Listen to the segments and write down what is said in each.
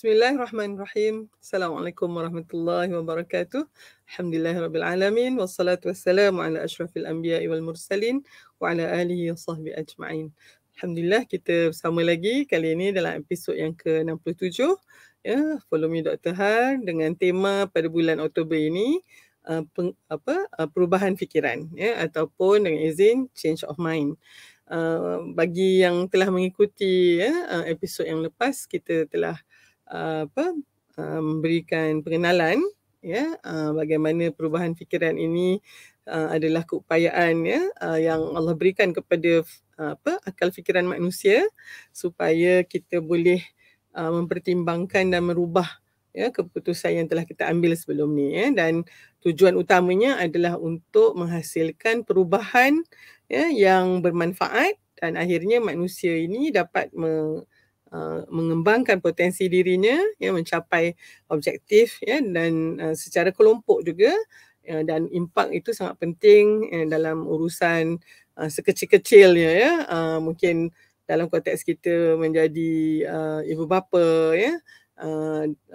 Bismillahirrahmanirrahim. Assalamualaikum warahmatullahi wabarakatuh. Alhamdulillahirabbil alamin wassalatu wassalamu ala asyrafil anbiya'i wal mursalin wa ala alihi wa sahbihi ajma'in. Alhamdulillah kita bersama lagi kali ini dalam episod yang ke-67 ya, Follow Me Dr. Har dengan tema pada bulan Oktober ini perubahan fikiran ya, ataupun dengan izin change of mind. Bagi yang telah mengikuti ya, episod yang lepas, kita telah memberikan pengenalan ya, bagaimana perubahan fikiran ini adalah keupayaan ya, yang Allah berikan kepada akal fikiran manusia supaya kita boleh mempertimbangkan dan merubah ya keputusan yang telah kita ambil sebelum ni ya, dan tujuan utamanya adalah untuk menghasilkan perubahan ya yang bermanfaat dan akhirnya manusia ini dapat mengembangkan potensi dirinya ya, mencapai objektif ya, dan secara kelompok juga ya, dan impak itu sangat penting dalam urusan sekecil-kecilnya ya, mungkin dalam konteks kita menjadi ibu bapa ya,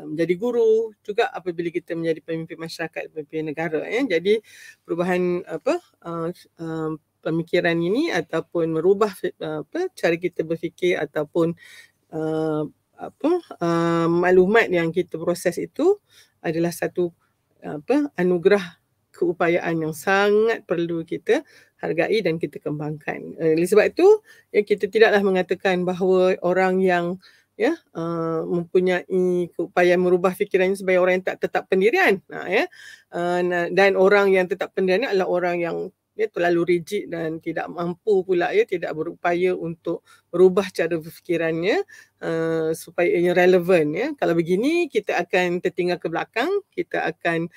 menjadi guru juga apabila kita menjadi pemimpin masyarakat, pemimpin negara ya. Jadi perubahan pemikiran ini ataupun merubah cara kita berfikir ataupun maklumat yang kita proses itu adalah satu anugerah keupayaan yang sangat perlu kita hargai dan kita kembangkan. Oleh sebab itu ya, kita tidaklah mengatakan bahawa orang yang ya mempunyai keupayaan merubah fikirannya sebagai orang yang tak tetap pendirian dan orang yang tetap pendirian adalah orang yang dia terlalu rigid dan tidak mampu pula ya, tidak berupaya untuk merubah cara berfikirannya supaya ia relevan ya. Kalau begini kita akan tertinggal ke belakang, kita akan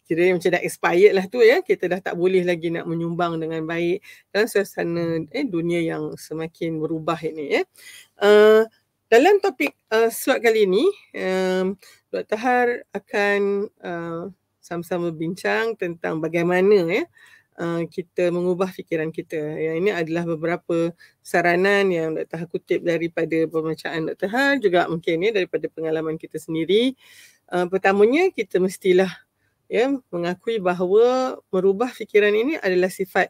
kira macam dah expired lah tu ya, kita dah tak boleh lagi nak menyumbang dengan baik dalam suasana dunia yang semakin berubah ini ya. Dalam topik slot kali ini, Dr. Har akan sama-sama bincang tentang bagaimana ya kita mengubah fikiran kita. Yang ini adalah beberapa saranan yang Dr. Har kutip daripada pembacaan Dr. Har, juga mungkin ya daripada pengalaman kita sendiri. Pertamanya kita mestilah ya mengakui bahawa merubah fikiran ini adalah sifat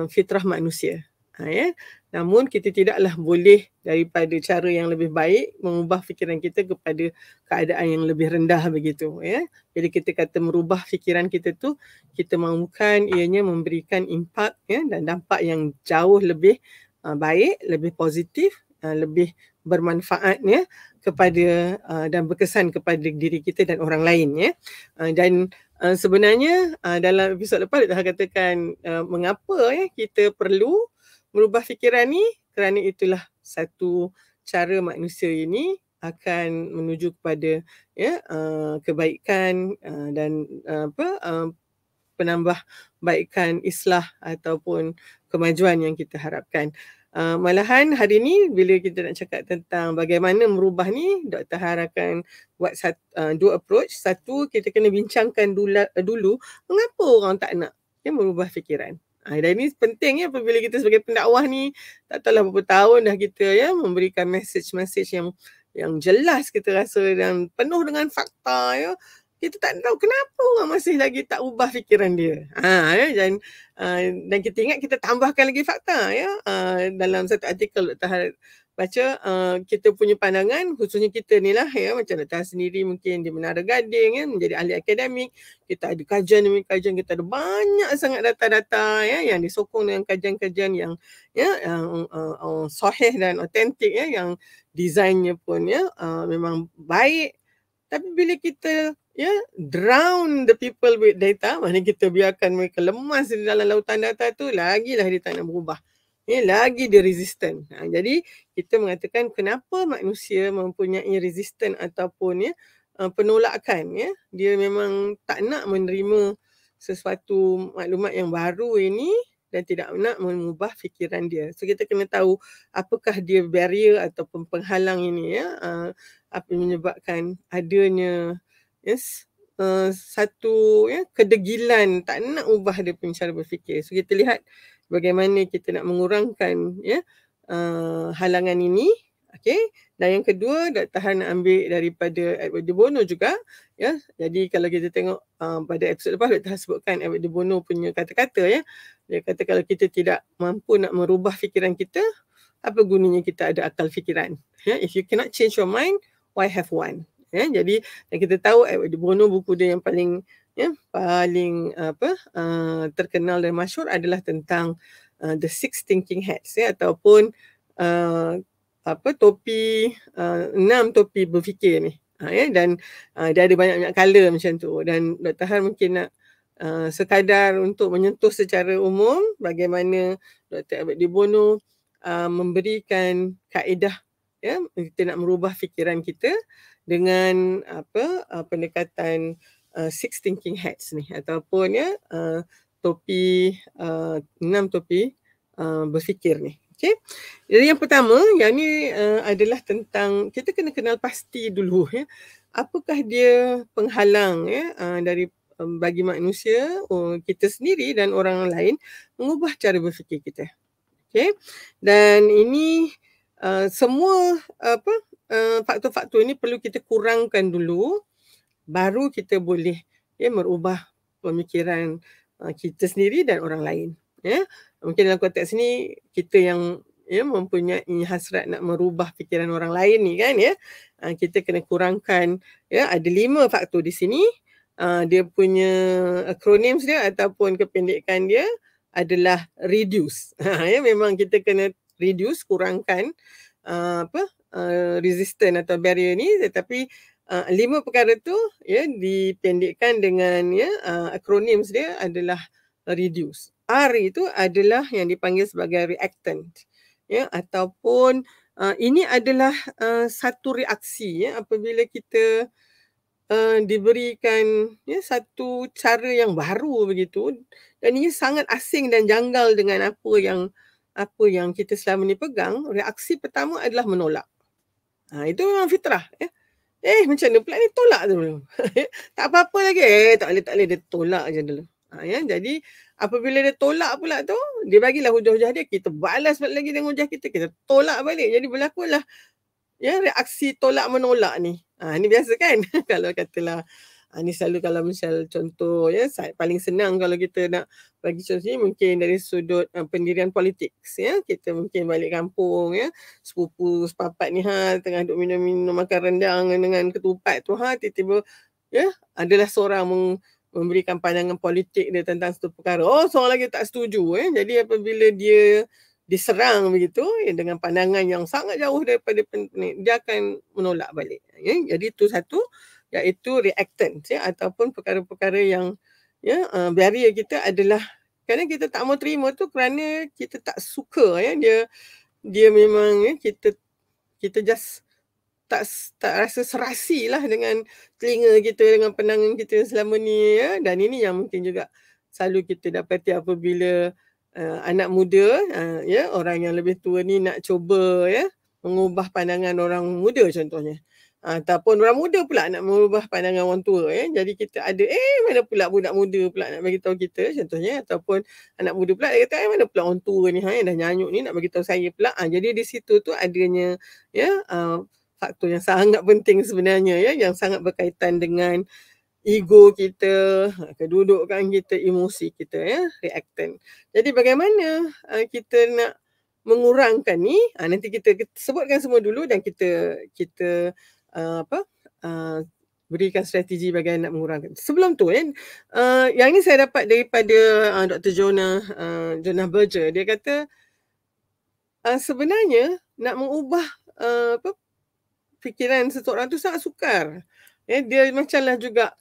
fitrah manusia. Ya. Namun kita tidaklah boleh daripada cara yang lebih baik mengubah fikiran kita kepada keadaan yang lebih rendah begitu ya. Jadi kita kata merubah fikiran kita tu, kita mahukan ianya memberikan impak ya dan dampak yang jauh lebih baik, lebih positif, lebih bermanfaat ya kepada dan berkesan kepada diri kita dan orang lain ya. Dan sebenarnya dalam episod lepas kita katakan mengapa ya kita perlu merubah fikiran ni, kerana itulah satu cara manusia ini akan menuju kepada ya kebaikan dan penambahbaikan islah ataupun kemajuan yang kita harapkan. Malahan hari ni bila kita nak cakap tentang bagaimana merubah ni, Dr. Har akan buat dua approach. Satu, kita kena bincangkan dulu mengapa orang tak nak merubah fikiran. Dan ini penting ya apabila kita sebagai pendakwah ni tak tahulah berapa tahun dah kita ya memberikan message yang jelas kita rasa dan penuh dengan fakta ya. Kita tak tahu kenapa orang masih lagi tak ubah fikiran dia. Dan kita ingat kita tambahkan lagi fakta ya. Dalam satu artikel Dr. Har baca, kita punya pandangan, khususnya kita ni lah ya, macam Dr. Har sendiri mungkin di Menara Gading ya, menjadi ahli akademik, kita ada kajian demi kajian, kita ada banyak sangat data-data ya yang disokong dengan kajian-kajian yang sahih dan otentik ya, yang desainnya pun ya memang baik. Tapi bila kita drown the people with data, maknanya kita biarkan mereka lemas di dalam lautan data tu, lagilah dia tak nak berubah. Lagi dia resistant. Jadi kita mengatakan kenapa manusia mempunyai resistant ataupun penolakan ya. Dia memang tak nak menerima sesuatu maklumat yang baru ini dan tidak nak mengubah fikiran dia. So kita kena tahu apakah dia barrier ataupun penghalang ini, apa yang menyebabkan adanya satu kedegilan tak nak ubah dia punya cara berfikir. So kita lihat bagaimana kita nak mengurangkan halangan ini. Okey, dan yang kedua Dr. Han nak ambil daripada Edward de Bono juga, ya. Jadi kalau kita tengok pada episod lepas Dr. Han sebutkan Edward de Bono punya kata-kata, ya. Dia kata kalau kita tidak mampu nak merubah fikiran kita, apa gunanya kita ada akal fikiran? Ya, if you cannot change your mind, why have one? Ya, jadi kita tahu Edward de Bono, buku dia yang paling terkenal dan masyhur adalah tentang The Six Thinking Hats, ya, ataupun topi 6 topi berfikir ni, dan dia ada banyak color macam tu. Dan Dr. Han mungkin nak sekadar untuk menyentuh secara umum bagaimana Dr. Edward de Bono memberikan kaedah, ya, kita nak merubah fikiran kita dengan pendekatan Six Thinking Hats ni, ataupun topi 6 topi berfikir ni. Okay. Jadi yang pertama, yang ni adalah tentang kita kena kenal pasti dulu, ya, apakah dia penghalang, ya, bagi manusia, kita sendiri dan orang lain mengubah cara berfikir kita. Okay. Dan ini semua faktor-faktor ini perlu kita kurangkan dulu, baru kita boleh merubah pemikiran kita sendiri dan orang lain. Ya, mungkin dalam konteks ni kita yang mempunyai hasrat nak merubah fikiran orang lain ni kan, ya, kita kena kurangkan, ya, ada 5 faktor di sini. Dia punya acronyms dia ataupun kependekan dia adalah reduce. Ya, memang kita kena reduce, kurangkan resistance atau barrier ni, tetapi 5 perkara tu, ya, dipendekkan dengan, ya, acronyms dia adalah reduce. R itu adalah yang dipanggil sebagai reactant, ya, ataupun ini adalah satu reaksi, ya, apabila kita diberikan, ya, satu cara yang baru begitu, dan ini sangat asing dan janggal dengan apa yang kita selama ni pegang. Reaksi pertama adalah menolak. Itu memang fitrah, ya. Macam mana pula ni, tolak dulu. Tak apa-apa lagi. Tak boleh, dia tolak je dulu. Ya, jadi apabila dia tolak pula tu, dia bagilah hujah-hujah dia, kita balas balik lagi dengan hujah kita tolak balik. Jadi berlakulah, ya, reaksi tolak menolak ni. Ni biasa kan. Kalau katalah ni selalu kalau misal contoh, ya, paling senang kalau kita nak bagi contoh ni mungkin dari sudut pendirian politik, ya. Kita mungkin balik kampung, ya, sepupu sepapat ni tengah duk minum makan rendang dengan ketupat tu, tiba-tiba, ya, adalah seorang memberikan pandangan politik dia tentang satu perkara. Seorang lagi tak setuju. Jadi apabila dia diserang begitu, dengan pandangan yang sangat jauh daripada dia akan menolak balik. Jadi itu satu, iaitu reactant, ya, ataupun perkara-perkara yang, ya, barrier kita adalah kadang kita tak mau terima tu kerana kita tak suka, ya, dia memang, ya, kita just tak rasa serasi lah dengan telinga kita, dengan pandangan kita selama ni, ya. Dan ini yang mungkin juga selalu kita dapati apabila anak muda, ya, orang yang lebih tua ni nak cuba, ya, mengubah pandangan orang muda contohnya. Ataupun orang muda pula nak mengubah pandangan orang tua, ya. Jadi kita ada, mana pula budak muda pula nak bagi tahu kita contohnya, ataupun anak muda pula dia kata, mana pula orang tua ni dah nyanyuk ni nak bagi tahu saya pula. Jadi di situ tu adanya, ya, faktor yang sangat penting sebenarnya, ya, yang sangat berkaitan dengan ego kita, kedudukan kita, emosi kita, ya, reactant. Jadi bagaimana kita nak mengurangkan ni? Nanti kita sebutkan semua dulu dan kita berikan strategi bagaimana nak mengurangkan. Sebelum tu, yang ni saya dapat daripada Dr. Jonah Berger. Dia kata sebenarnya nak mengubah fikiran seseorang tu sangat sukar. Dia macamlah juga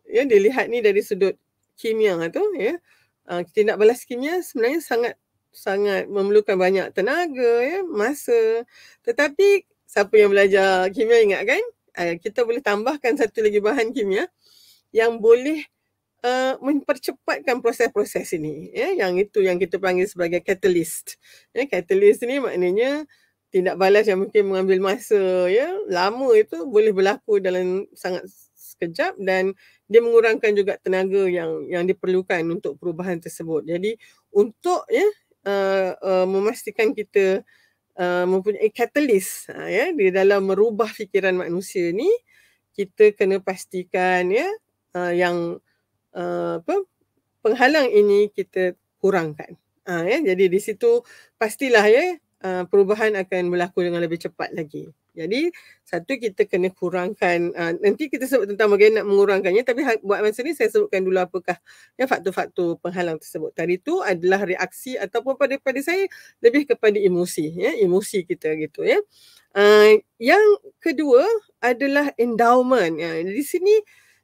dia lihat ni dari sudut kimia tu, ya. Kita nak balas kimia sebenarnya sangat memerlukan banyak tenaga, ya, masa. Tetapi siapa yang belajar kimia ingat kan, kita boleh tambahkan satu lagi bahan kimia yang boleh mempercepatkan proses-proses ini, ya, yang itu yang kita panggil sebagai catalyst. Ya, catalyst ni maknanya tindak balas yang mungkin mengambil masa, ya, lama itu boleh berlaku dalam sangat sekejap dan dia mengurangkan juga tenaga yang diperlukan untuk perubahan tersebut. Jadi untuk, ya, memastikan kita mempunyai catalyst, ya, di dalam merubah fikiran manusia ni, kita kena pastikan, ya, yang apa, penghalang ini kita kurangkan. Ya, jadi di situ pastilah, ya, perubahan akan berlaku dengan lebih cepat lagi. Jadi satu, kita kena kurangkan, nanti kita sebut tentang bagaimana nak mengurangkannya, tapi buat masa ni saya sebutkan dulu apakah, ya, faktor-faktor penghalang tersebut. Tadi tu adalah reaksi ataupun pada saya lebih kepada emosi, ya, emosi kita gitu, ya. Yang kedua adalah endowment.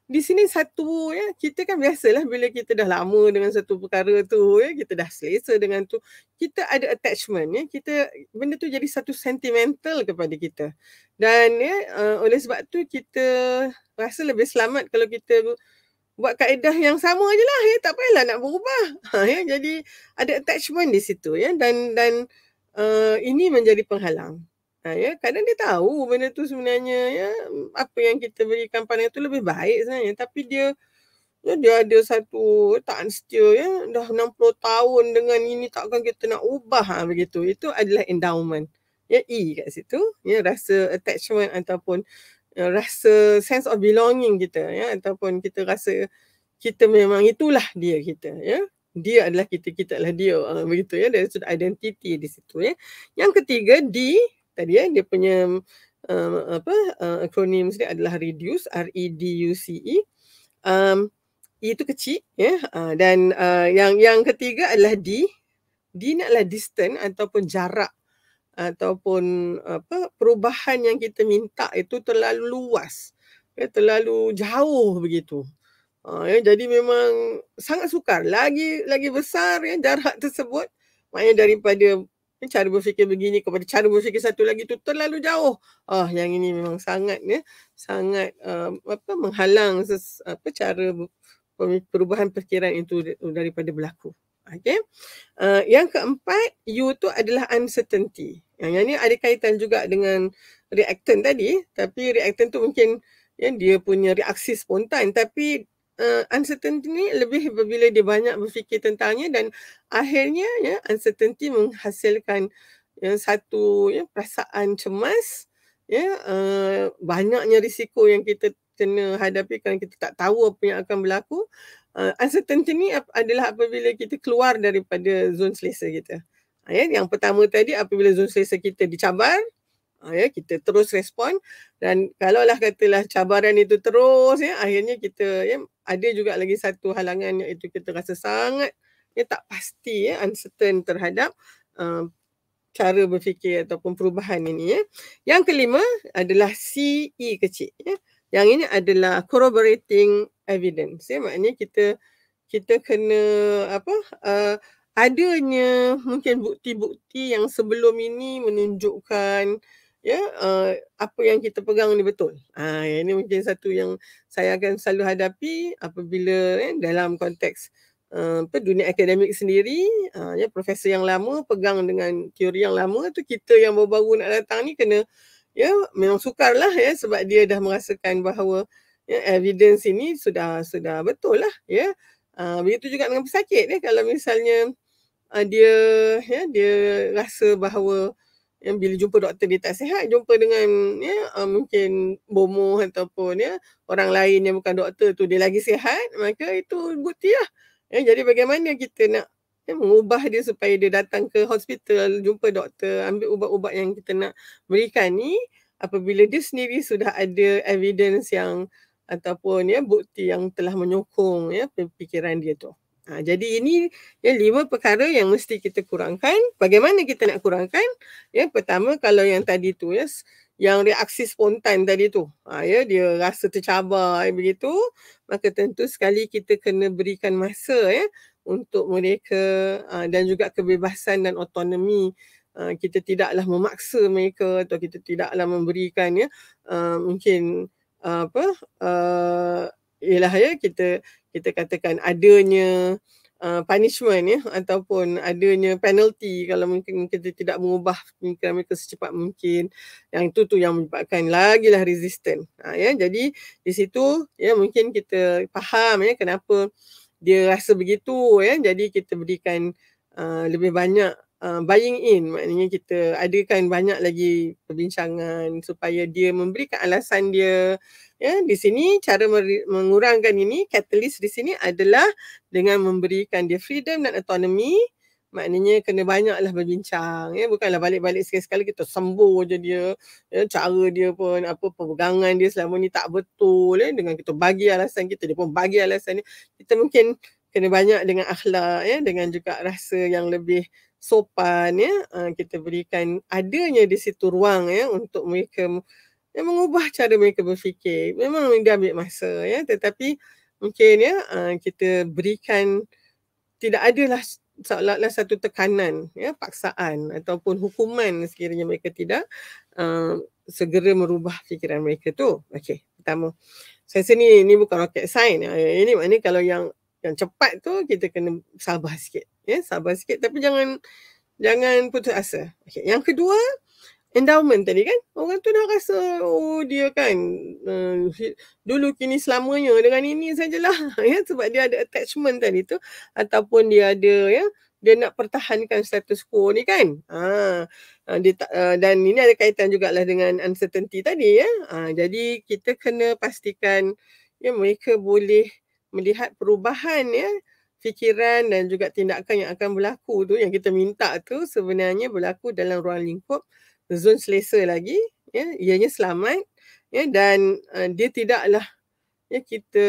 Di sini satu, ya, kita kan biasalah bila kita dah lama dengan satu perkara tu, ya, kita dah selesa dengan tu, kita ada attachment, ya, benda tu jadi satu sentimental kepada kita. Dan, ya, oleh sebab tu kita rasa lebih selamat kalau kita buat kaedah yang sama je lah, ya, tak payahlah nak berubah. Ya, jadi ada attachment di situ, ya, dan ini menjadi penghalang. Ya, kadang dia tahu benda tu sebenarnya, ya, apa yang kita berikan pada tu lebih baik sebenarnya, tapi dia ada satu tak setia, ya, dah 60 tahun dengan ini, takkan kita nak ubah, begitu. Itu adalah endowment. Ya, E kat situ, ya, rasa attachment ataupun rasa sense of belonging kita, ya, ataupun kita rasa kita memang itulah dia kita, ya. Dia adalah kita, kita adalah dia, begitu, ya. Dari sudut identiti di situ, ya. Yang ketiga, D tadi, ya, dia punya akronim dia adalah reduce, REDUCE. E itu kecil, ya. Dan yang ketiga adalah D. D ni adalah distance ataupun jarak, ataupun perubahan yang kita minta itu terlalu luas, ya, terlalu jauh begitu. Ya, jadi memang sangat sukar. Lagi besar, ya, jarak tersebut, maknanya daripada cara berfikir begini kepada cara berfikir satu lagi tu terlalu jauh. Yang ini memang sangat, ya, sangat menghalang cara perubahan fikiran itu daripada berlaku. Okey. Yang keempat, U tu adalah uncertainty. Yang ni ada kaitan juga dengan reactant tadi, tapi reactant tu mungkin, ya, dia punya reaksi spontan, tapi uncertainty ni lebih apabila dia banyak berfikir tentangnya dan akhirnya, ya, uncertainty menghasilkan, ya, satu, ya, perasaan cemas, ya, banyaknya risiko yang kita kena hadapi kerana kita tak tahu apa yang akan berlaku. Uncertainty ni adalah apabila kita keluar daripada zon selesa kita. Ya, yang pertama tadi, apabila zon selesa kita dicabar, ya, kita terus respon, dan kalaulah katalah cabaran itu terus, ya, akhirnya kita, ya, ada juga lagi satu halangan, iaitu kita rasa sangat, ya, tak pasti, ya, uncertain terhadap cara berfikir ataupun perubahan ini, ya. Yang kelima adalah CE kecil, ya. Yang ini adalah corroborating evidence, ya, maknanya kita kena adanya mungkin bukti-bukti yang sebelum ini menunjukkan, ya, apa yang kita pegang ni betul. Ini mungkin satu yang saya akan selalu hadapi apabila, ya, dalam konteks dunia akademik sendiri, ya, profesor yang lama pegang dengan teori yang lama tu, kita yang baru-baru nak datang ni kena, ya, memang sukarlah, ya, sebab dia dah merasakan bahawa, ya, evidence ini sudah betul lah, ya. Begitu juga dengan pesakit, ya, kalau misalnya dia rasa bahawa, ya, bila jumpa doktor dia tak sihat, jumpa dengan, ya, mungkin bomoh ataupun, ya, orang lain yang bukan doktor tu dia lagi sihat, maka itu bukti lah. Ya, jadi bagaimana kita nak, ya, mengubah dia supaya dia datang ke hospital, jumpa doktor, ambil ubat-ubat yang kita nak berikan ni, apabila dia sendiri sudah ada evidence yang ataupun, ya, bukti yang telah menyokong, ya, fikiran dia tu. Jadi ini, ya, 5 perkara yang mesti kita kurangkan. Bagaimana kita nak kurangkan? Ya, pertama, kalau yang tadi tu, ya, yang reaksi spontan tadi tu, ya, dia rasa tercabar, begitu, maka tentu sekali kita kena berikan masa, ya, untuk mereka, dan juga kebebasan dan autonomi. Kita tidaklah memaksa mereka, atau kita tidaklah memberikan, ya, mungkin ialah ya kita katakan adanya punishment ya, ataupun adanya penalty kalau mungkin kita tidak mengubah pemikiran mereka secepat mungkin. Yang itu tu yang menyebabkan lagilah resistant. Ya, jadi di situ ya mungkin kita faham ya kenapa dia rasa begitu ya. Jadi kita berikan lebih banyak buying in, maknanya kita adakan banyak lagi perbincangan supaya dia memberikan alasan dia. Ya, di sini cara mengurangkan ini, catalyst di sini adalah dengan memberikan dia freedom dan autonomy. Maknanya kena banyaklah berbincang ya, bukanlah balik-balik sekali-sekali kita sembur je dia ya, cara dia pun apa pegangan dia selama ni tak betul ya, dengan kita bagi alasan kita dia pun bagi alasan dia. Kita mungkin kena banyak dengan akhlak ya, dengan juga rasa yang lebih sopan ya, kita berikan adanya di situ ruang ya untuk mereka mengubah cara mereka berfikir. Memang dia ambil masa ya, tetapi mungkin ya kita berikan tidak adalah seolah-olah satu tekanan ya, paksaan ataupun hukuman sekiranya mereka tidak segera merubah fikiran mereka tu. Okey, pertama. Saya rasa ni bukan rocket science. Ini maknanya kalau yang cepat tu kita kena sabar sikit. Ya, sabar sikit tapi jangan putus asa. Okay. Yang kedua, endowment tadi kan. Orang tu dah rasa, oh dia kan dulu kini selamanya dengan ini sajalah. Ya, sebab dia ada attachment tadi tu. Ataupun dia ada ya, dia nak pertahankan status quo ni kan. Dan ini ada kaitan jugalah dengan uncertainty tadi ya. Jadi kita kena pastikan ya mereka boleh melihat perubahan ya, fikiran dan juga tindakan yang akan berlaku tu, yang kita minta tu sebenarnya berlaku dalam ruang lingkup zon selesa lagi ya, ianya selamat ya, dan dia tidaklah ya kita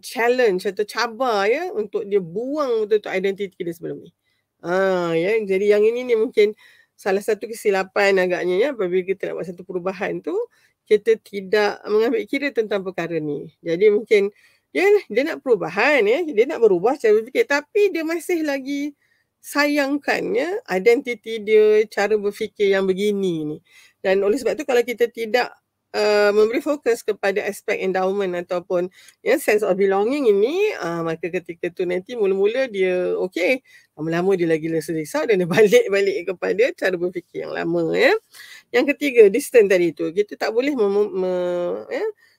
challenge atau cabar ya untuk dia buang betul-betul identiti dia sebelum ni. Ya, jadi yang ini ni mungkin salah satu kesilapan agaknya ya, apabila kita nak buat satu perubahan tu kita tidak mengambil kira tentang perkara ni. Jadi mungkin dia nak perubahan ya, dia nak berubah cara berfikir tapi dia masih lagi sayangkan ya identiti dia, cara berfikir yang begini ni. Dan oleh sebab tu kalau kita tidak memberi fokus kepada aspek endowment ataupun ya sense of belonging ini, maka ketika tu nanti mula-mula dia okey, lama-lama dia lagi risau dan dia balik kepada cara berfikir yang lama ya. Yang ketiga, distance tadi tu. Kita tak boleh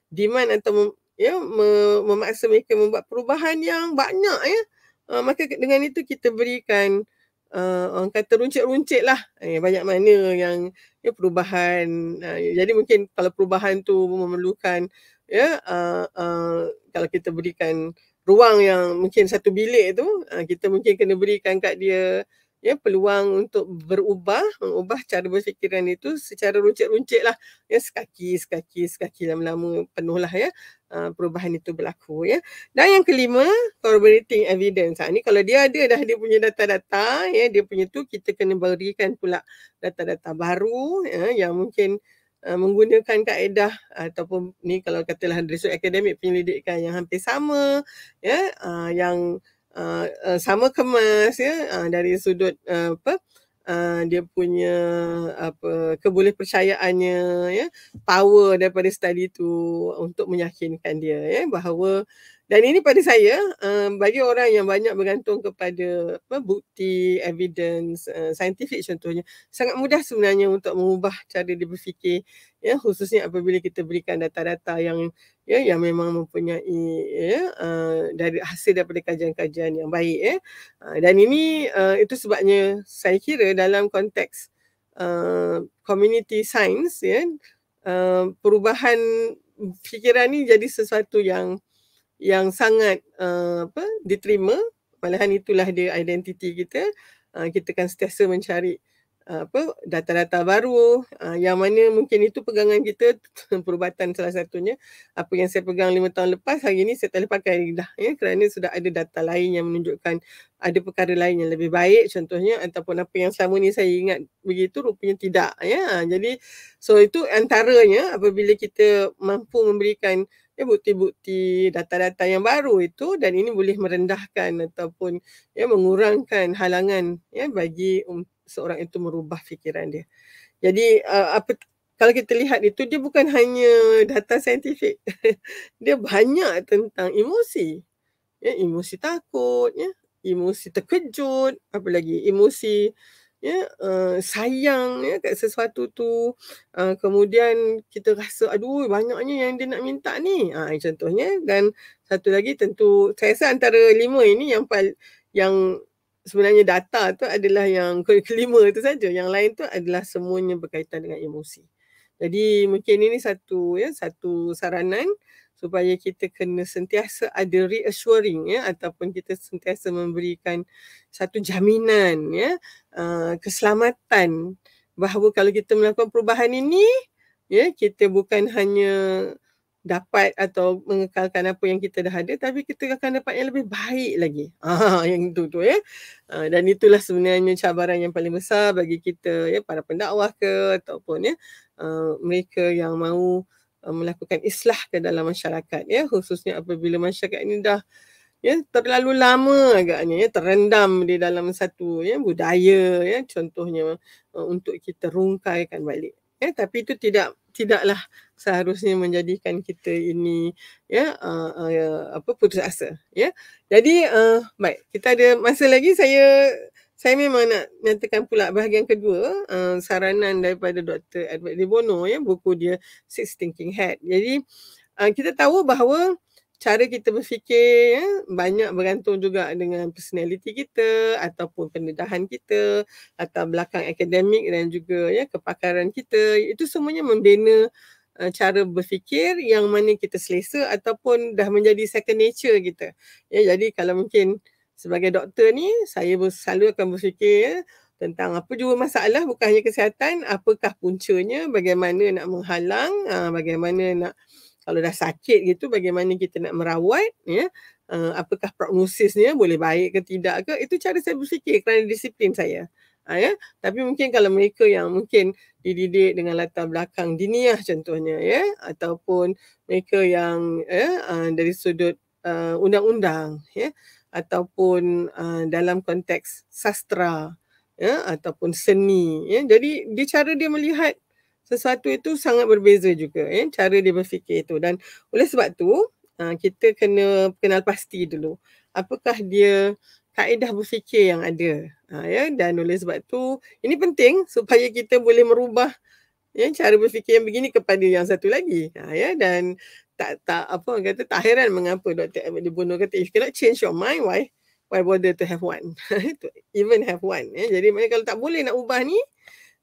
demand atau memaksa mereka membuat perubahan yang banyak ya. Maka dengan itu kita berikan orang kata runcit-runcit lah. Banyak mana yang perubahan. Jadi mungkin kalau perubahan tu memerlukan ya kalau kita berikan ruang yang mungkin satu bilik tu, kita mungkin kena berikan kat dia ya peluang untuk mengubah cara berfikiran itu secara runcit-runcit lah. Ya, sekaki lama-lama penuhlah ya perubahan itu berlaku ya. Dan yang kelima, corroborating evidence. Ni kalau dia ada dah dia punya data-data ya, dia punya tu kita kena berikan pula data-data baru ya, yang mungkin menggunakan kaedah ataupun ni kalau katalah dari sudut akademik penyelidikan yang hampir sama ya, yang sama kemas ya, dari sudut dia punya kebolehpercayaannya ya, power daripada study tu untuk meyakinkan dia ya bahawa, dan ini pada saya bagi orang yang banyak bergantung kepada bukti, evidence saintifik contohnya, sangat mudah sebenarnya untuk mengubah cara dia berfikir ya, khususnya apabila kita berikan data-data yang memang mempunyai ya dari hasil daripada kajian-kajian yang baik ya. Dan ini itu sebabnya saya kira dalam konteks community science ya, perubahan fikiran ni jadi sesuatu yang sangat diterima. Malahan itulah dia identiti kita. Kita kan sentiasa mencari data-data baru yang mana mungkin itu pegangan kita. Perubatan salah satunya, apa yang saya pegang 5 tahun lepas, hari ini saya tak boleh pakai dah ya, kerana sudah ada data lain yang menunjukkan ada perkara lain yang lebih baik contohnya, ataupun apa yang selama ni saya ingat begitu rupanya tidak ya. Jadi so itu antaranya apabila kita mampu memberikan bukti-bukti data-data yang baru itu, dan ini boleh merendahkan ataupun mengurangkan halangan bagi seorang itu merubah fikiran dia. Jadi kalau kita lihat itu dia bukan hanya data saintifik. Dia banyak tentang emosi. Ya, emosi takut, ya, emosi terkejut, apa lagi, emosi ya, sayang ya kat sesuatu tu. Kemudian kita rasa aduh banyaknya yang dia nak minta ni. Contohnya, dan satu lagi tentu saya rasa antara 5 ini yang sebenarnya data tu adalah yang kelima tu saja. Yang lain tu adalah semuanya berkaitan dengan emosi. Jadi mungkin ini satu saranan supaya kita kena sentiasa ada reassuring ya, ataupun kita sentiasa memberikan satu jaminan ya, keselamatan bahawa kalau kita melakukan perubahan ini ya, kita bukan hanya dapat atau mengekalkan apa yang kita dah ada, tapi kita akan dapat yang lebih baik lagi. Yang itu ya. Dan itulah sebenarnya cabaran yang paling besar bagi kita ya, para pendakwah ke ataupun ya, mereka yang mahu melakukan islah ke dalam masyarakat ya, khususnya apabila masyarakat ini dah ya terlalu lama agaknya ya terendam di dalam satu ya budaya ya, contohnya untuk kita rungkaikan balik ya, tapi itu tidaklah seharusnya menjadikan kita ini ya putus asa ya. Jadi baik, kita ada masa lagi. Saya memang nak nyatakan pula bahagian kedua, saranan daripada Dr. Edward de Bono ya, buku dia Six Thinking Hat. Jadi kita tahu bahawa cara kita berfikir ya, banyak bergantung juga dengan personality kita ataupun pendedahan kita, latar belakang akademik dan juga ya kepakaran kita. Itu semuanya membina cara berfikir yang mana kita selesa ataupun dah menjadi second nature kita. Ya, jadi kalau mungkin sebagai doktor ni, saya selalu akan berfikir ya, tentang apa jua masalah, bukan hanya kesihatan, apakah puncanya, bagaimana nak menghalang, bagaimana nak, kalau dah sakit gitu, bagaimana kita nak merawat ya, apakah prognosisnya boleh baik ke tidak ke. Itu cara saya berfikir kerana disiplin saya. Ya, tapi mungkin kalau mereka yang mungkin dididik dengan latar belakang diniah contohnya ya, ataupun mereka yang dari sudut undang-undang ya, ataupun dalam konteks sastra ya, ataupun seni ya, jadi cara dia melihat sesuatu itu sangat berbeza juga ya, cara dia berfikir itu. Dan oleh sebab tu kita kena kenal pasti dulu apakah dia kaedah berfikir yang ada ya. Dan oleh sebab tu ini penting supaya kita boleh merubah ya cara berfikir yang begini kepada yang satu lagi ya. Dan tak tak heran mengapa Dr. Edward de Bono kata, if you cannot change your mind, why bother to have one. To even have one ya. Jadi maknanya kalau tak boleh nak ubah ni,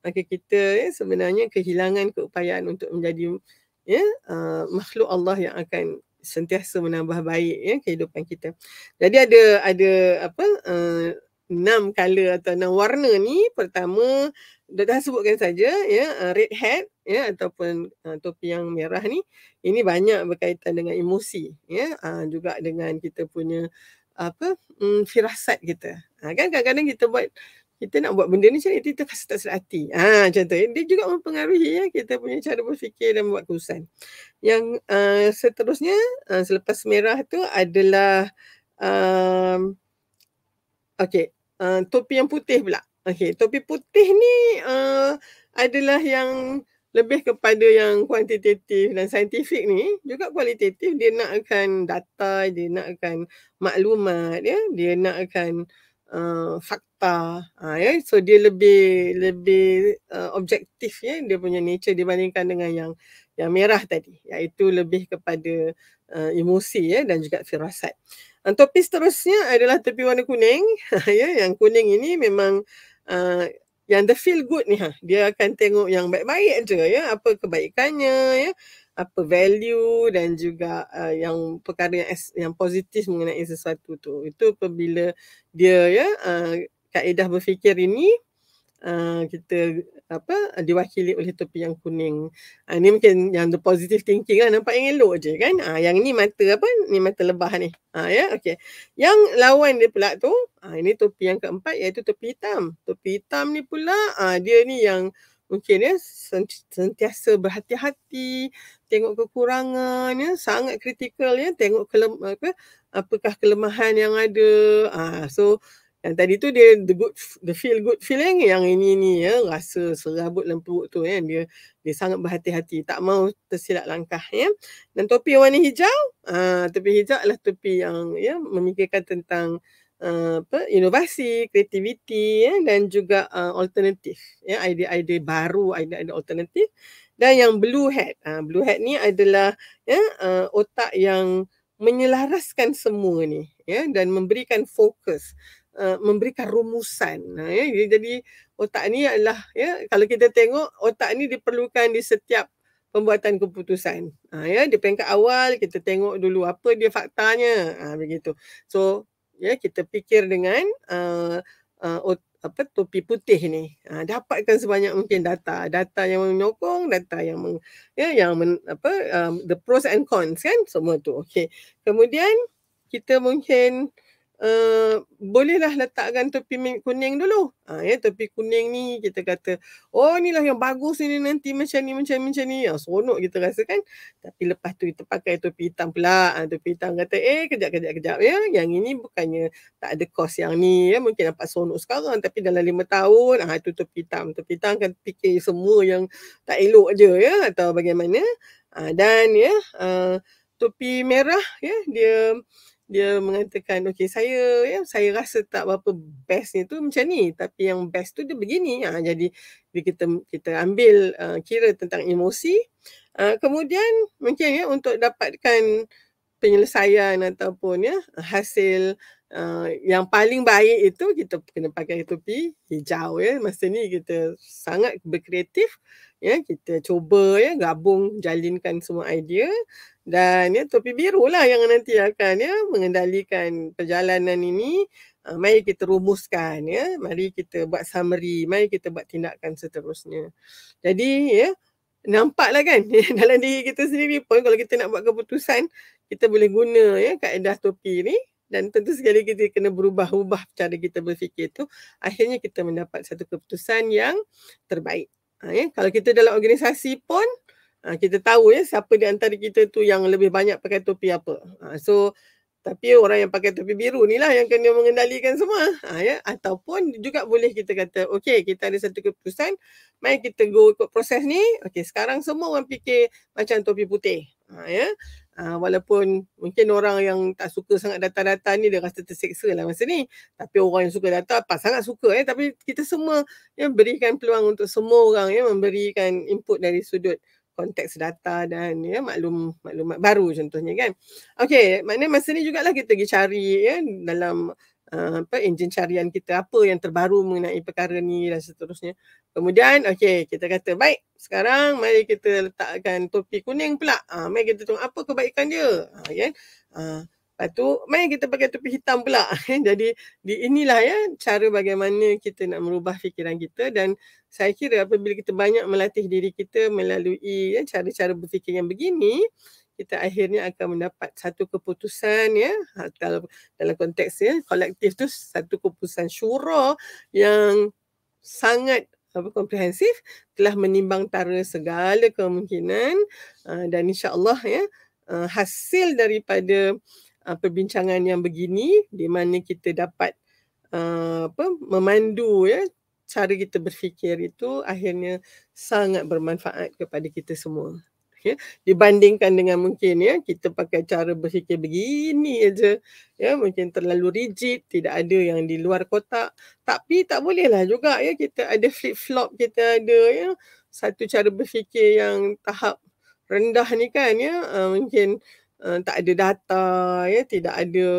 maka kita ya, sebenarnya kehilangan keupayaan untuk menjadi ya makhluk Allah yang akan sentiasa menambah baik ya kehidupan kita. Jadi ada 6 color atau 6 warna ni. Pertama, dah sebutkan saja ya, red hat ya, ataupun topi yang merah ni, ini banyak berkaitan dengan emosi ya, juga dengan kita punya firasat kita. Kan kadang-kadang kita nak buat benda ni macam ni, kita rasa tak sedap hati. Contohnya dia juga mempengaruhi ya kita punya cara berfikir dan buat keputusan. Yang seterusnya selepas merah tu adalah topi yang putih pula. Topi putih ni adalah yang lebih kepada yang kuantitatif dan saintifik ni, juga kualitatif. Dia nak akan data, dia nak akan maklumat ya, dia nak akan fakta ya. So dia lebih objektif ya, dia punya nature dibandingkan dengan yang merah tadi, iaitu lebih kepada emosi ya dan juga firasat. Topi seterusnya adalah topi warna kuning. Ya, yang kuning ini memang yang the feel good ni, dia akan tengok yang baik-baik aja ya, apa kebaikannya ya, apa value dan juga yang perkara yang positif mengenai sesuatu tu. Itu apabila dia ya kaedah berfikir ini kita diwakili oleh topi yang kuning. Ni mungkin yang the positive thinking lah, nampak yang elok je kan. Yang ni mata ni mata lebah ni. Ya, okey. Yang lawan dia pula tu, ini topi yang keempat, iaitu topi hitam. Topi hitam ni pula dia ni yang mungkin ya sentiasa berhati-hati, tengok kekurangan ya, sangat kritikal ya, tengok apakah kelemahan yang ada. So Yang tadi tu dia the feel good feeling, yang ini ya, rasa serabut dalam perut tu ya, dia sangat berhati-hati, tak mau tersilap langkah ya. Dan topi warna hijau, topi hijau adalah topi yang ya memikirkan tentang inovasi, kreativiti ya, dan juga alternatif ya, idea-idea baru, idea-idea alternatif. Dan yang blue hat ni adalah ya otak yang menyelaraskan semua ni ya, dan memberikan fokus, memberikan rumusan. Ya, jadi otak ni adalah ya, kalau kita tengok otak ni diperlukan di setiap pembuatan keputusan. Ya, di peringkat awal kita tengok dulu apa dia faktanya, begitu. So ya, kita fikir dengan topi putih ni, dapatkan sebanyak mungkin data yang menyokong, data yang the pros and cons kan, semua tu. Okey. Kemudian kita mungkin bolehlah letakkan topi kuning dulu. Ya, topi kuning ni kita kata, oh inilah yang bagus ini nanti macam ni. Seronok kita rasa kan. Tapi lepas tu kita pakai topi hitam pula. Topi hitam kata, kejap ya. Yang ini bukannya tak ada kos yang ni ya. Mungkin dapat seronok sekarang tapi dalam 5 tahun, itu topi hitam. Topi hitam kan fikir semua yang tak elok je ya, atau bagaimana. Dan ya, topi merah ya, dia mengatakan, okey, saya rasa tak berapa bestnya tu macam ni, tapi yang best tu dia begini. Jadi kita ambil kira tentang emosi. Kemudian mungkin ya, untuk dapatkan penyelesaian ataupun ya hasil yang paling baik itu, kita kena pakai topi hijau ya. Masa ni kita sangat berkreatif ya, kita cuba ya gabung, jalinkan semua idea. Dan ya, topi biru lah yang nanti akan ya mengendalikan perjalanan ini. Mari kita rumuskan ya, mari kita buat summary, mari kita buat tindakan seterusnya. Jadi ya, nampaklah kan dalam diri kita sendiri pun, kalau kita nak buat keputusan, kita boleh guna ya kaedah topi ni. Dan tentu sekali kita kena berubah cara kita berfikir tu, akhirnya kita mendapat satu keputusan yang terbaik. Ya, kalau kita dalam organisasi pun, kita tahu ya siapa di antara kita tu yang lebih banyak pakai topi apa. Tapi orang yang pakai topi biru ni lah yang kena mengendalikan semua. Ya, ataupun juga boleh kita kata, okey, kita ada satu keputusan, mari kita go ikut proses ni. Okey, sekarang semua orang fikir macam topi putih. Ya. Walaupun mungkin orang yang tak suka sangat data-data ni dia rasa terseksa lah masa ni. Tapi orang yang suka data sangat suka ya. Tapi kita semua ya berikan peluang untuk semua orang ya memberikan input dari sudut konteks data dan ya maklumat baru contohnya kan. Okey, maknanya masa ni jugalah kita pergi cari ya dalam enjin carian kita apa yang terbaru mengenai perkara ni dan seterusnya. Kemudian okey, kita kata baik, sekarang mari kita letakkan topi kuning pula. Mari kita tengok apa kebaikan dia. Kan? Lepas tu mari kita pakai topi hitam pula. Jadi inilah ya cara bagaimana kita nak merubah fikiran kita. Dan saya kira apabila kita banyak melatih diri kita melalui ya cara-cara berfikir yang begini, kita akhirnya akan mendapat satu keputusan ya, kalau dalam konteks ya kolektif tu, satu keputusan syura yang sangat komprehensif, telah menimbangtara segala kemungkinan, dan insya-Allah ya hasil daripada perbincangan yang begini, di mana kita dapat memandu ya cara kita berfikir itu, akhirnya sangat bermanfaat kepada kita semua. Ya, dibandingkan dengan mungkin ya kita pakai cara berfikir begini aja ya, mungkin terlalu rigid, tidak ada yang di luar kotak. Tapi tak bolehlah juga ya kita ada flip flop, kita ada ya satu cara berfikir yang tahap rendah ni kan ya, mungkin tak ada data ya, tidak ada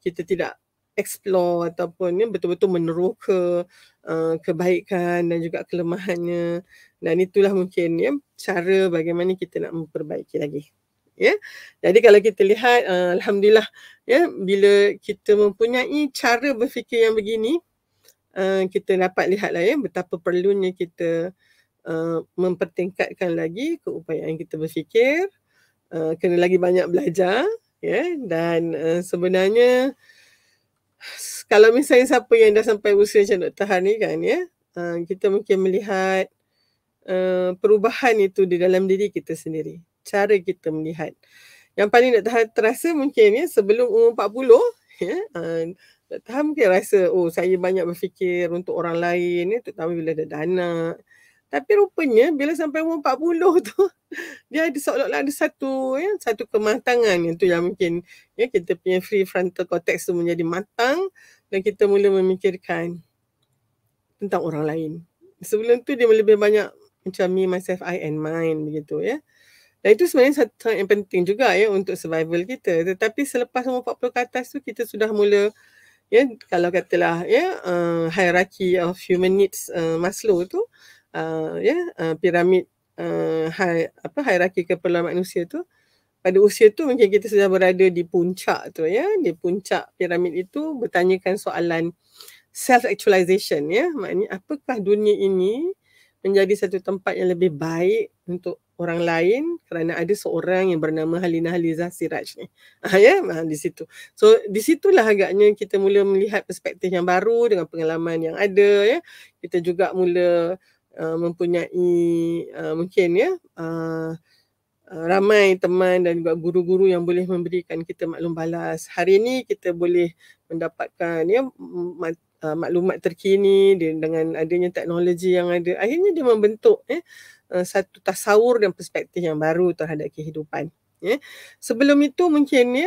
kita tidak explore ataupun ya betul-betul meneroka kebaikan dan juga kelemahannya. Dan itulah mungkin ya cara bagaimana kita nak memperbaiki lagi. Ya. Jadi kalau kita lihat alhamdulillah ya, bila kita mempunyai cara berfikir yang begini, kita dapat lihatlah ya betapa perlunya kita mempertingkatkan lagi keupayaan kita berfikir, kena lagi banyak belajar ya. Dan sebenarnya kalau misalnya siapa yang dah sampai usia macam Dr. Han ni kan ya, kita mungkin melihat perubahan itu di dalam diri kita sendiri, cara kita melihat. Yang paling nak terasa mungkin ya sebelum umur 40 ya. Dr. Han mungkin rasa, oh saya banyak berfikir untuk orang lain ya, terutama bila dah ada anak. Tapi rupanya bila sampai umur 40 tu, dia ada seolah-olah ada satu kematangan yang tu yang mungkin ya kita punya prefrontal cortex tu menjadi matang dan kita mula memikirkan tentang orang lain. Sebelum tu dia lebih banyak macam me, myself, I and mine begitu ya. Dan itu sebenarnya satu yang penting juga ya untuk survival kita. Tetapi selepas umur 40 ke atas tu kita sudah mula ya, kalau katalah ya, hierarchy of human needs, Maslow tu, piramid, hierarki keperluan manusia tu, pada usia tu mungkin kita sudah berada di puncak tu ya, di puncak piramid itu bertanyakan soalan self actualization ya, maknanya apakah dunia ini menjadi satu tempat yang lebih baik untuk orang lain kerana ada seorang yang bernama Halina Haliza Siraj ni. Di situ. So di situlah agaknya kita mula melihat perspektif yang baru dengan pengalaman yang ada ya. Kita juga mula mempunyai mungkin ya ramai teman dan juga guru-guru yang boleh memberikan kita maklum balas. Hari ini kita boleh mendapatkan ya maklumat terkini dengan adanya teknologi yang ada. Akhirnya dia membentuk satu tasawur dan perspektif yang baru terhadap kehidupan. Sebelum itu mungkin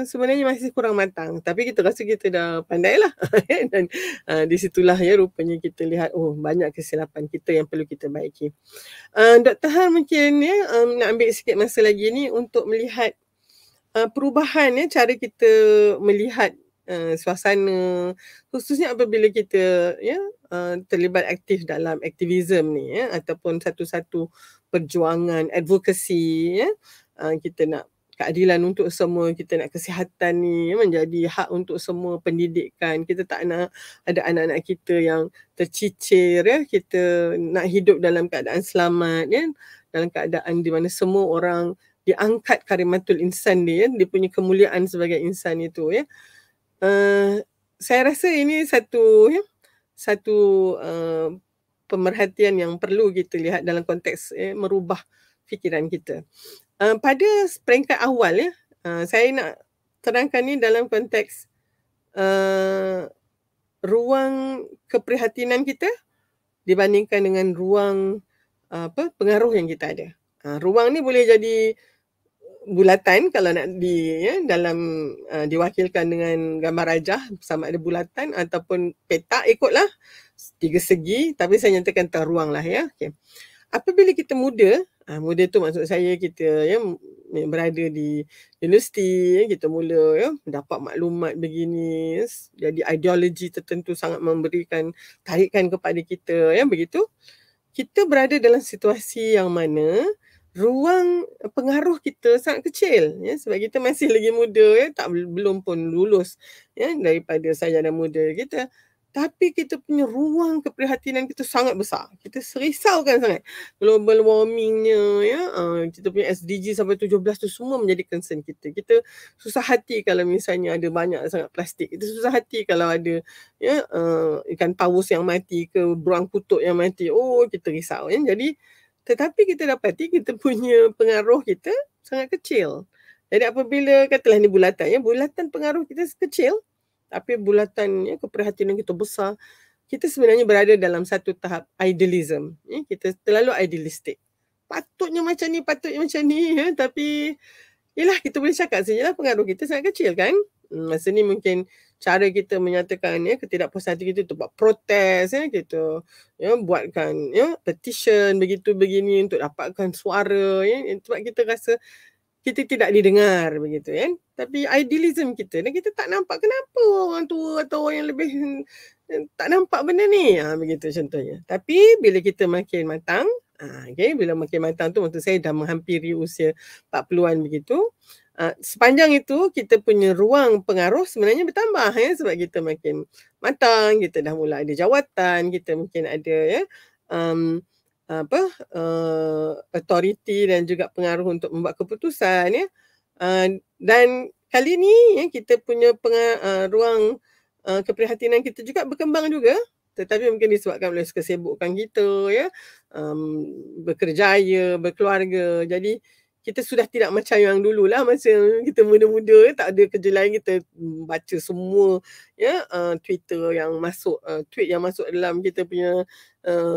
sebenarnya masih kurang matang, tapi kita rasa kita dah pandai lah. Dan di situlah ya rupanya kita lihat banyak kesilapan kita yang perlu kita baiki. Dr. Han mungkin nak ambil sikit masa lagi ni untuk melihat perubahan cara kita melihat suasana, khususnya apabila kita terlibat aktif dalam aktivism ni ataupun satu-satu perjuangan advocacy kita nak keadilan untuk semua, kita nak kesihatan ni menjadi hak untuk semua, pendidikan, kita tak nak ada anak-anak kita yang tercicir kita nak hidup dalam keadaan selamat dalam keadaan di mana semua orang diangkat karimatul insan dia punya kemuliaan sebagai insan itu saya rasa ini satu pemerhatian yang perlu kita lihat dalam konteks merubah fikiran kita. Pada peringkat awal saya nak terangkan ni dalam konteks ruang keprihatinan kita dibandingkan dengan ruang pengaruh yang kita ada. Ruang ni boleh jadi bulatan kalau nak diwakilkan dengan gambar rajah, sama ada bulatan ataupun petak, ikutlah 3 segi, tapi saya nyatakan ruang lah ya. Okay. Apabila kita muda tu maksud saya kita berada di universiti, kita mula mendapat maklumat begini, jadi ideologi tertentu sangat memberikan tarikan kepada kita begitu. Kita berada dalam situasi yang mana ruang pengaruh kita sangat kecil sebab kita masih lagi muda belum pun lulus daripada sarjana muda kita, tapi kita punya ruang keprihatinan kita sangat besar. Kita serisaukan sangat global warmingnya kita punya SDG sampai 17 tu semua menjadi concern kita. Kita susah hati kalau misalnya ada banyak sangat plastik. Kita susah hati kalau ada ikan paus yang mati ke beruang kutub yang mati. Kita risau jadi tetapi kita dapati kita punya pengaruh kita sangat kecil. Jadi apabila katalah ni bulatan pengaruh kita kecil, tapi bulatan keprihatinan kita besar, kita sebenarnya berada dalam satu tahap idealism. Kita terlalu idealistik. Patutnya macam ni, tapi yelah kita boleh cakap sajalah pengaruh kita sangat kecil kan. Masa ni mungkin cara kita menyatakan ketidakpuasan hati kita tu buat protes kita buatkan petition begini untuk dapatkan suara sebab kita rasa kita tidak didengar begitu tapi idealism kita dan kita tak nampak kenapa orang tua atau orang yang lebih tak nampak benda ni begitu contohnya. Tapi bila kita makin matang bila makin matang tu maksud saya dah menghampiri usia 40-an begitu, sepanjang itu kita punya ruang pengaruh sebenarnya bertambah sebab kita makin matang, kita dah mula ada jawatan, kita mungkin ada authority dan juga pengaruh untuk membuat keputusan dan kali ni kita punya ruang keprihatinan kita juga berkembang juga, tetapi mungkin disebabkan oleh kesibukan kita bekerjaya, berkeluarga, jadi kita sudah tidak macam yang dululah masa kita muda-muda, tak ada kerja lain, kita baca semua ya Twitter yang masuk, tweet yang masuk dalam kita punya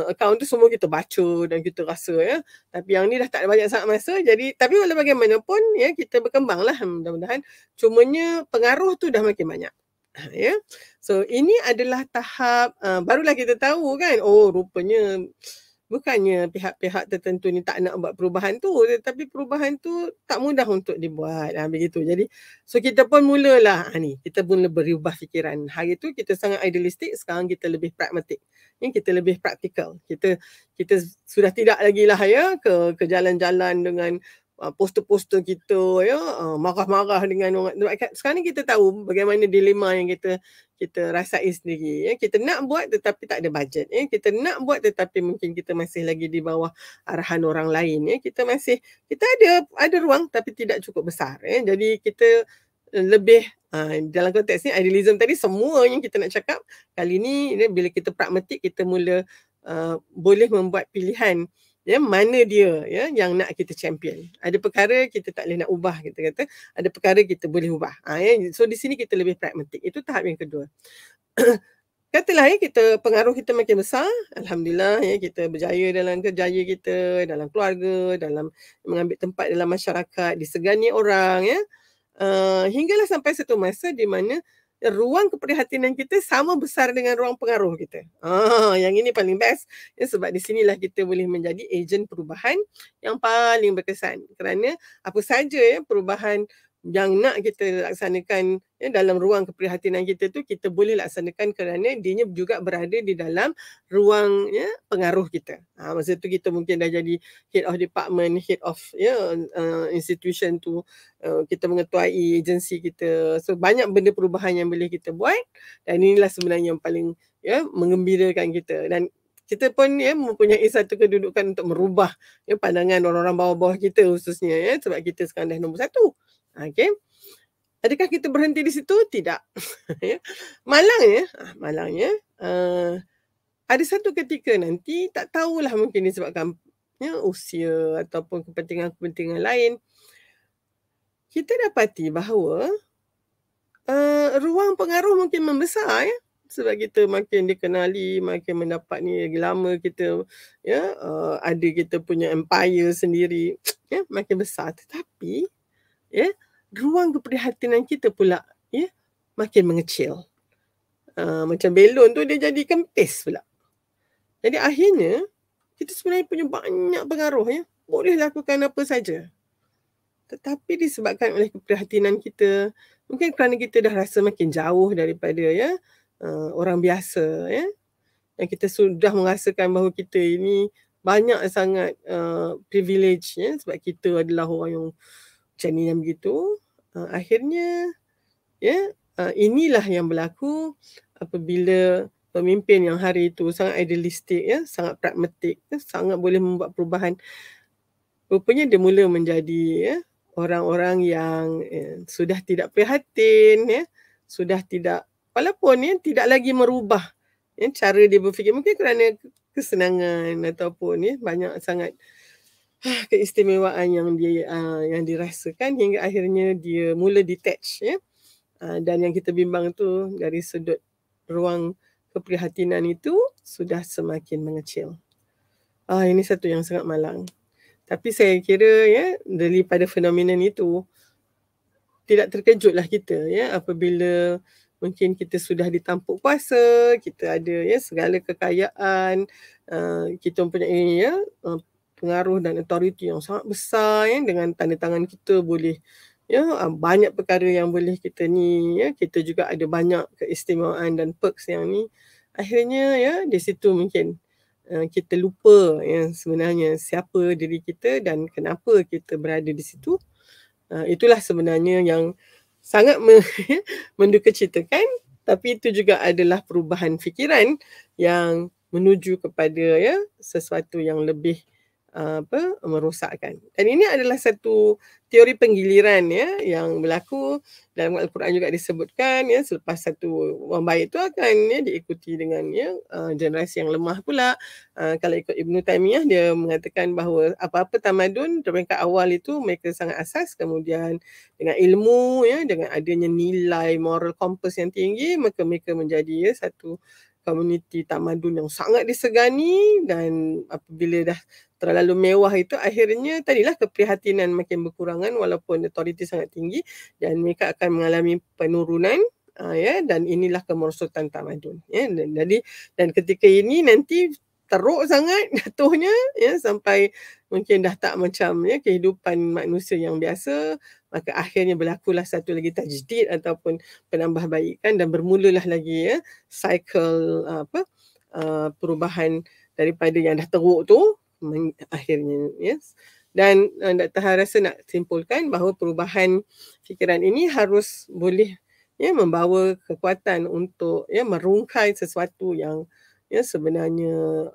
akaun tu, semua kita baca dan kita rasa ya. Tapi yang ni dah tak ada banyak sangat masa, jadi tapi walau bagaimanapun ya kita berkembanglah mudah-mudahan. Cumanya pengaruh tu dah makin banyak. Ya. So ini adalah tahap barulah kita tahu kan, oh rupanya bukannya pihak-pihak tertentu ni tak nak buat perubahan tu, tetapi perubahan tu tak mudah untuk dibuat. Begitu. Jadi so kita pun mulalah ni, kita pun berubah fikiran. Hari tu kita sangat idealistik, sekarang kita lebih pragmatik. Kita lebih praktikal. Kita sudah tidak lagi lah ya ke jalan-jalan dengan poster-poster kita ya marah-marah dengan orang. Sekarang ni kita tahu bagaimana dilema yang kita rasai sendiri ya. Kita nak buat tetapi tak ada bajet ya. Kita nak buat tetapi mungkin kita masih lagi di bawah arahan orang lain ya. Kita ada ruang tapi tidak cukup besar ya. Jadi kita lebih dalam konteks ni idealism tadi, semua yang kita nak cakap kali ni ya, bila kita pragmatik, kita mula boleh membuat pilihan ya, mana dia ya yang nak kita champion. Ada perkara kita tak boleh nak ubah, kita kata ada perkara kita boleh ubah. Ya. So di sini kita lebih pragmatik. Itu tahap yang kedua. Katalah ya pengaruh kita makin besar, alhamdulillah ya, kita berjaya dalam kerjaya kita, dalam keluarga, dalam mengambil tempat dalam masyarakat, disegani orang ya. Hinggalah sampai satu masa di mana ruang keprihatinan kita sama besar dengan ruang pengaruh kita. Yang ini paling best ya, sebab di sinilah kita boleh menjadi ejen perubahan yang paling berkesan. Kerana apa saja ya perubahan yang nak kita laksanakan ya, dalam ruang keprihatinan kita tu, kita boleh laksanakan kerana dia juga berada di dalam ruang ya pengaruh kita. Masa tu kita mungkin dah jadi head of department, head of ya institution tu, kita mengetuai agensi kita. So banyak benda perubahan yang boleh kita buat, dan inilah sebenarnya yang paling ya mengembirakan kita. Dan kita pun ya mempunyai satu kedudukan untuk merubah ya pandangan orang-orang bawah-bawah kita khususnya ya, sebab kita sekarang dah nombor 1. Okay. Adakah kita berhenti di situ? Tidak. Malangnya ada satu ketika nanti, tak tahulah mungkin disebabkan ya, usia ataupun kepentingan-kepentingan lain, kita dapati bahawa ruang pengaruh mungkin membesar ya. Sebab kita makin dikenali, makin mendapat ni lagi lama, kita ya ada kita punya empire sendiri ya, makin besar. Tetapi ya ruang keprihatinan kita pula ya makin mengecil. Macam belon tu dia jadi kempis pula. Jadi akhirnya kita sebenarnya punya banyak pengaruh ya. Boleh lakukan apa saja. Tetapi disebabkan oleh keprihatinan kita, mungkin kerana kita dah rasa makin jauh daripada ya orang biasa ya. Yang kita sudah merasakan bahawa kita ini banyak sangat privilege ya, sebab kita adalah orang yang macam ni dan begitu. Akhirnya ya inilah yang berlaku apabila pemimpin yang hari itu sangat idealistik ya, sangat pragmatik ya, sangat boleh membuat perubahan, rupanya dia mula menjadi ya orang-orang yang sudah tidak prihatin ya, sudah tidak, walaupun ya tidak lagi merubah ya cara dia berfikir, mungkin kerana kesenangan ataupun ya banyak sangat keistimewaan yang dia yang dirasakan, hingga akhirnya dia mula detach ya. Dan yang kita bimbang tu dari sudut ruang keprihatinan itu sudah semakin mengecil. Ini satu yang sangat malang. Tapi saya kira ya daripada fenomena itu, tidak terkejutlah kita ya apabila mungkin kita sudah ditampuk kuasa, kita ada ya segala kekayaan, kita mempunyai ya pengaruh dan authority yang sangat besar ya, dengan tanda tangan kita boleh ya banyak perkara yang boleh kita ni ya, kita juga ada banyak keistimewaan dan perks yang ni. Akhirnya ya di situ mungkin kita lupa yang sebenarnya siapa diri kita dan kenapa kita berada di situ. Itulah sebenarnya yang sangat mendukacitakan, tapi itu juga adalah perubahan fikiran yang menuju kepada ya sesuatu yang lebih merosakkan. Dan ini adalah satu teori penggiliran ya yang berlaku dalam Al-Quran juga disebutkan ya, selepas satu orang baik itu akan ya diikuti dengan ya generasi yang lemah pula. Kalau ikut Ibn Taymiyah, dia mengatakan bahawa apa-apa tamadun peringkat awal itu mereka sangat asas, kemudian dengan ilmu ya, dengan adanya nilai moral compass yang tinggi, maka mereka menjadi ya satu komuniti tamadun yang sangat disegani. Dan apabila dah terlalu mewah itu, akhirnya tadilah keprihatinan makin berkurangan walaupun autoriti sangat tinggi, dan mereka akan mengalami penurunan ya, dan inilah kemerosotan tamadun ya. Dan ketika ini nanti teruk sangat jatuhnya ya, sampai mungkin dah tak macam ya kehidupan manusia yang biasa, maka akhirnya berlakulah satu lagi tajdid ataupun penambahbaikan, dan bermulalah lagi ya cycle perubahan daripada yang dah teruk tu akhirnya yes. Dan Dr. Han rasa nak simpulkan bahawa perubahan fikiran ini harus boleh ya membawa kekuatan untuk ya merungkai sesuatu yang ya sebenarnya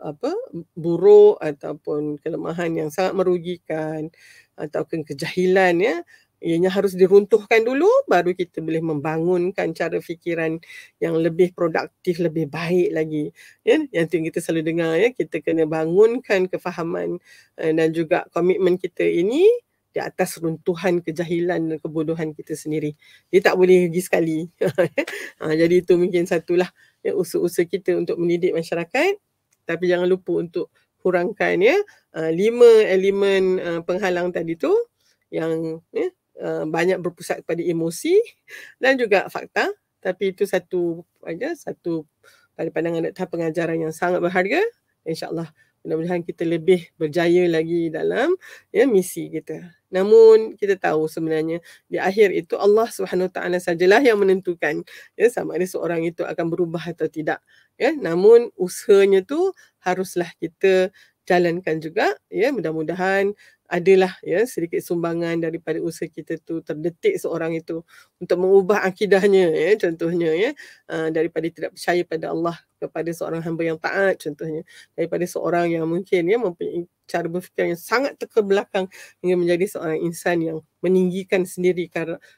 buruk ataupun kelemahan yang sangat merugikan ataupun kejahilan ya. Ianya harus diruntuhkan dulu, baru kita boleh membangunkan cara fikiran yang lebih produktif, lebih baik lagi. Ya, yang tu kita selalu dengar ya, kita kena bangunkan kefahaman dan juga komitmen kita ini di atas runtuhan kejahilan dan kebodohan kita sendiri. Dia tak boleh pergi sekali. Jadi itu mungkin satulah ya, usaha-usaha kita untuk mendidik masyarakat. Tapi jangan lupa untuk kurangkan ya 5 elemen penghalang tadi tu yang ya, banyak berpusat pada emosi dan juga fakta. Tapi itu satu pada pandangan Dr. pengajaran yang sangat berharga. InsyaAllah mudah-mudahan kita lebih berjaya lagi dalam ya misi kita. Namun kita tahu sebenarnya di akhir itu Allah Subhanahu Wa Taala sajalah yang menentukan ya sama ada seorang itu akan berubah atau tidak ya. Namun usahanya tu haruslah kita jalankan juga ya. Mudah-mudahan adalah ya sedikit sumbangan daripada usaha kita tu terdetik seorang itu untuk mengubah akidahnya ya, contohnya ya, daripada tidak percaya pada Allah kepada seorang hamba yang taat, contohnya daripada seorang yang mungkin ya mempunyai cara berfikir yang sangat terbelakang hingga menjadi seorang insan yang meninggikan sendiri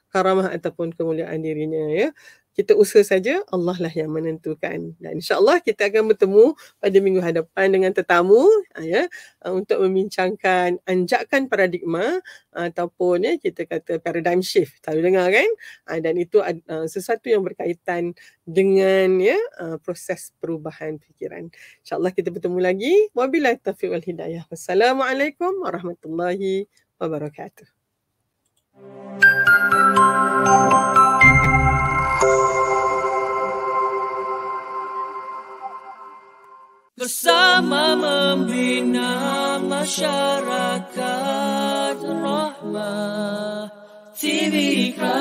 karamah ataupun kemuliaan dirinya ya. Kita usaha saja, Allah lah yang menentukan. Dan insyaAllah kita akan bertemu pada minggu hadapan dengan tetamu ya, untuk membincangkan anjakan paradigma ataupun ya kita kata paradigm shift. Selalu dengar kan? Dan itu sesuatu yang berkaitan dengan ya proses perubahan fikiran. InsyaAllah kita bertemu lagi. Wabillahi taufiq wal hidayah. Wassalamualaikum warahmatullahi wabarakatuh. Bersama membina masyarakat rahmah Tibika.